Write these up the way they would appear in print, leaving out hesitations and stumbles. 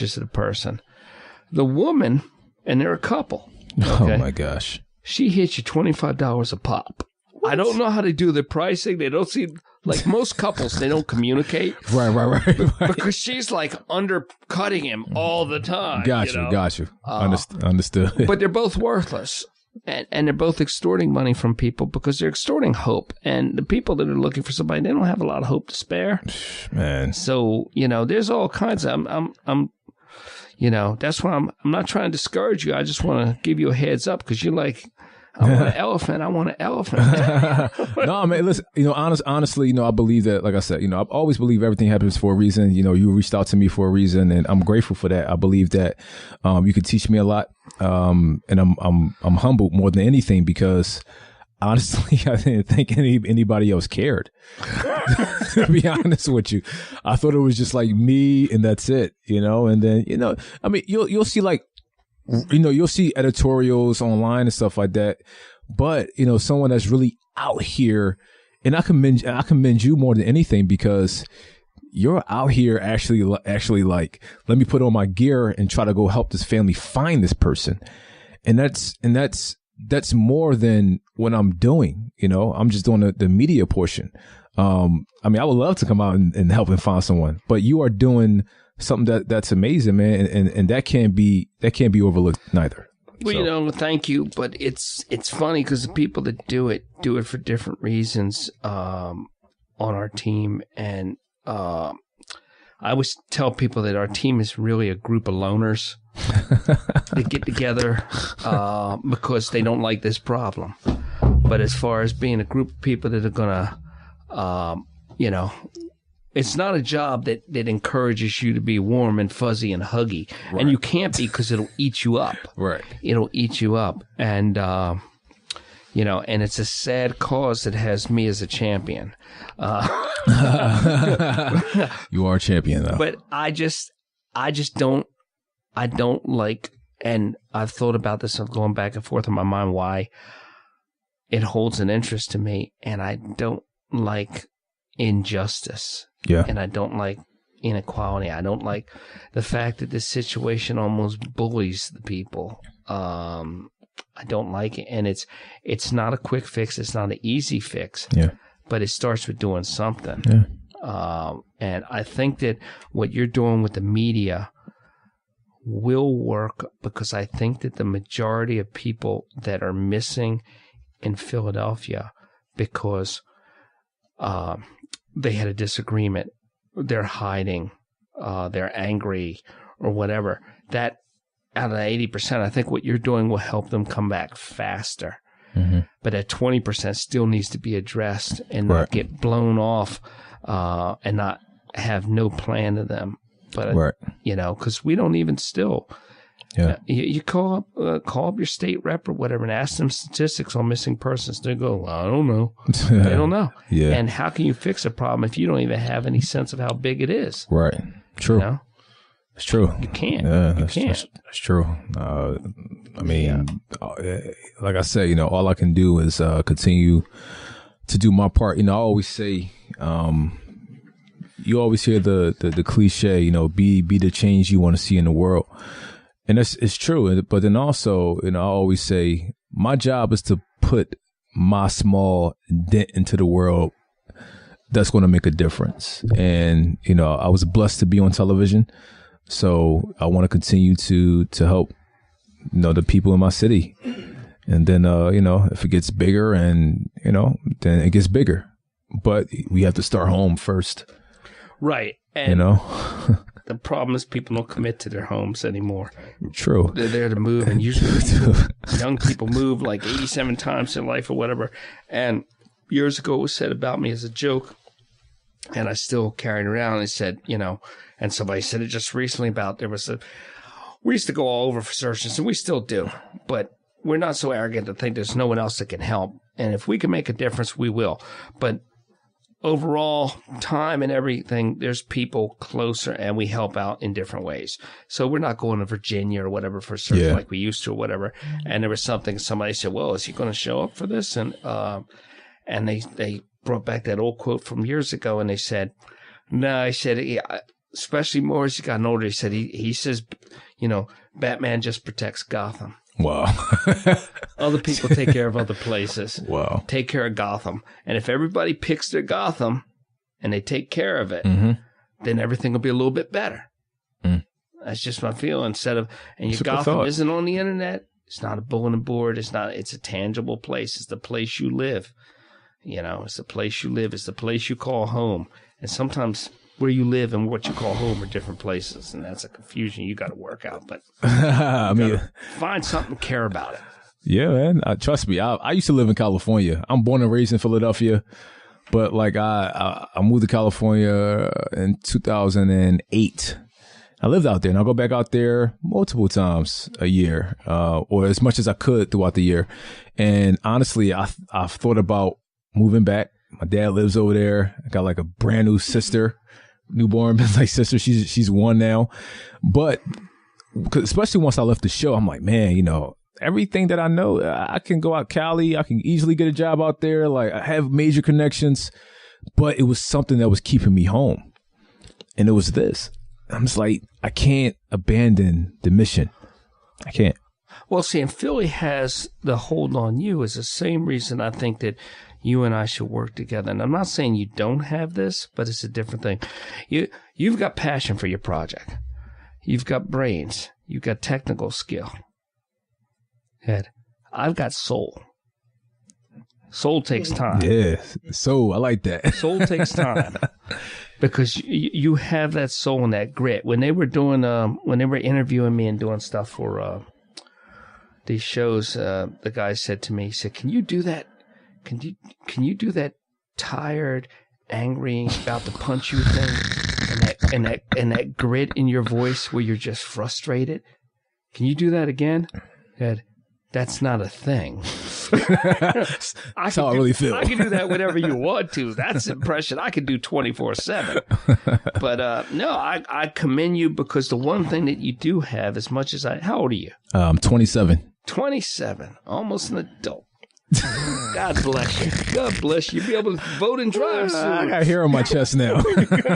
purchase of the person. The woman, and they're a couple. Okay? Oh, my gosh. She hits you $25 a pop. What? I don't know how they do the pricing. They don't seem like most couples. They don't communicate. Right. Because she's like undercutting him all the time. Got you. Understood. But they're both worthless. And they're both extorting money from people because they're extorting hope. And the people that are looking for somebody, they don't have a lot of hope to spare. Man. So, there's all kinds of, that's why I'm not trying to discourage you. I just want to give you a heads up because you're like, I want an elephant. No, man, listen, honestly, I believe that, like I said, I always believe everything happens for a reason. You reached out to me for a reason, and I'm grateful for that. I believe that you could teach me a lot, and I'm humbled more than anything because honestly, I didn't think anybody else cared. To be honest with you, I thought it was just like me, and that's it, And then, I mean, you'll see like. You'll see editorials online and stuff like that, but someone that's really out here, and I commend you more than anything because you're out here actually like, let me put on my gear and try to go help this family find this person, and that's more than what I'm doing. I'm just doing the media portion. I mean, I would love to come out and help and find someone, but you are doing something that's amazing, man, and that can't be overlooked neither. Well, thank you, but it's funny because the people that do it for different reasons on our team, and I always tell people that our team is really a group of loners that get together because they don't like this problem. But as far as being a group of people that are gonna, it's not a job that encourages you to be warm and fuzzy and huggy. Right. And you can't be because it'll eat you up. Right. It'll eat you up. And, and it's a sad cause that has me as a champion. You are a champion, though. But I just don't like, and I've thought about this, I'm going back and forth in my mind why it holds an interest to me, and I don't like injustice. Yeah. And I don't like inequality. I don't like the fact that this situation almost bullies the people. I don't like it. And it's not a quick fix. It's not an easy fix. Yeah. But it starts with doing something. Yeah. And I think that what you're doing with the media will work because I think that the majority of people that are missing in Philadelphia because they had a disagreement, they're hiding, they're angry, or whatever. That out of 80%, I think what you're doing will help them come back faster. Mm-hmm. But that 20% still needs to be addressed and not get blown off and not have no plan to them. But, because we don't even still. Yeah. You call up your state rep or whatever and ask them statistics on missing persons. They go, well, I don't know. They don't know. Yeah. And how can you fix a problem if you don't even have any sense of how big it is? Right. True. It's true. You can't. Yeah, you can't. That's true. I mean, like I said, all I can do is continue to do my part. I always say, you always hear the cliche, be the change you want to see in the world. And it's true. But then also, I always say my job is to put my small dent into the world that's going to make a difference. And, I was blessed to be on television. So I want to continue to help, the people in my city. And then, if it gets bigger and, then it gets bigger. But we have to start home first. Right. And the problem is people don't commit to their homes anymore. True. They're there to move, and usually young people move like 87 times in life or whatever. And years ago it was said about me as a joke, and I still carried it around. They said, and somebody said it just recently about we used to go all over for surgeons, and we still do, but we're not so arrogant to think there's no one else that can help. And if we can make a difference, we will. But overall, time and everything, there's people closer, and we help out in different ways. So we're not going to Virginia or whatever for surgery like we used to or whatever. And there was something, somebody said, well, is he going to show up for this? And they brought back that old quote from years ago, and they said, no, I said, especially more as he got older, he said, he says, Batman just protects Gotham. Wow. Other people take care of other places. Wow. Take care of Gotham. And if everybody picks their Gotham and they take care of it, then everything will be a little bit better. That's just my feeling. And your Gotham isn't on the internet. It's not a bulletin board. It's a tangible place. It's the place you live. It's the place you live. It's the place you call home. And sometimes where you live and what you call home are different places. And that's a confusion you got to work out. But find something, care about it. Yeah, man. Trust me. I used to live in California. I'm born and raised in Philadelphia. But like I moved to California in 2008. I lived out there, and I'll go back out there multiple times a year, or as much as I could throughout the year. And honestly, I've thought about moving back. My dad lives over there. I got like a brand new sister, newborn like sister. She's 1 now. But especially once I left the show, I'm like, man, everything that I know, I can go out Cali. I can easily get a job out there. Like, I have major connections, but it was something that was keeping me home, and it was this. I'm just like, I can't abandon the mission. I can't. Well, see, and Philly has the hold on you is the same reason I think that you and I should work together. And I'm not saying you don't have this, but it's a different thing. You've got passion for your project. You've got brains. You've got technical skill. Ed, I've got soul. Soul takes time. Yeah, soul. I like that. Soul takes time. Because you have that soul and that grit. When they were interviewing me and doing stuff for these shows, the guy said to me, he said, "Can you do that? Can you do that tired, angry, about to punch you thing, and that grit in your voice where you're just frustrated? Can you do that again?" Ed, that's not a thing. That's how I really feel. I can do that whenever you want to. That's an impression I can do 24/7. But no, I commend you because the one thing that you do have, as much as how old are you? I'm 27. 27, almost an adult. God bless you. God bless you. You'll be able to vote and drive soon. I got hair on my chest now.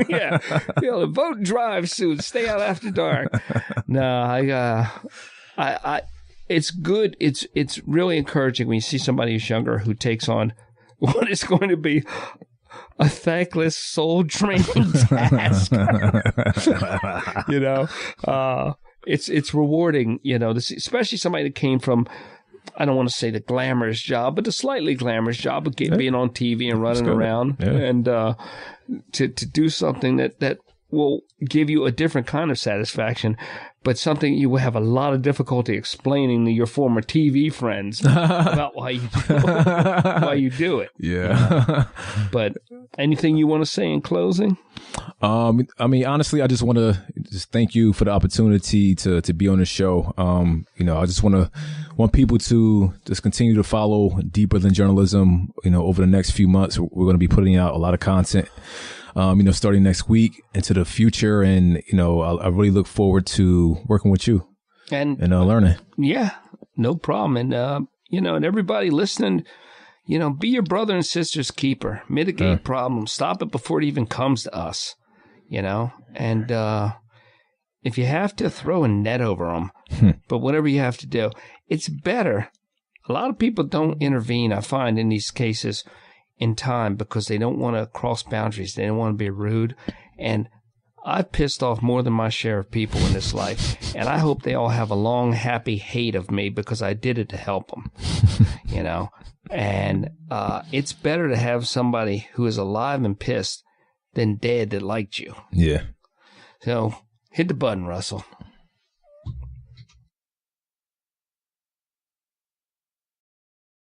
Yeah, be able to vote and drive soon. Stay out after dark. No, I it's good. It's really encouraging when you see somebody who's younger who takes on what is going to be a thankless soul draining task. It's rewarding. Especially somebody that came from, I don't want to say the glamorous job, but the slightly glamorous job of being on TV and running around, and to do something that will give you a different kind of satisfaction, but something you will have a lot of difficulty explaining to your former TV friends about why you do it. Yeah. But anything you want to say in closing? I mean, honestly, I just want to thank you for the opportunity to be on the show. I just want people to just continue to follow Deeper Than Journalism. Over the next few months, we're going to be putting out a lot of content. Starting next week into the future. And, I really look forward to working with you and learning. Yeah, no problem. And, and everybody listening, be your brother and sister's keeper, mitigate problems, stop it before it even comes to us, and, if you have to throw a net over them, but whatever you have to do, it's better. A lot of people don't intervene, I find, in these cases in time because they don't want to cross boundaries. They don't want to be rude. And I've pissed off more than my share of people in this life. And I hope they all have a long, happy hate of me because I did it to help them, And it's better to have somebody who is alive and pissed than dead that liked you. Yeah. So hit the button, Russell.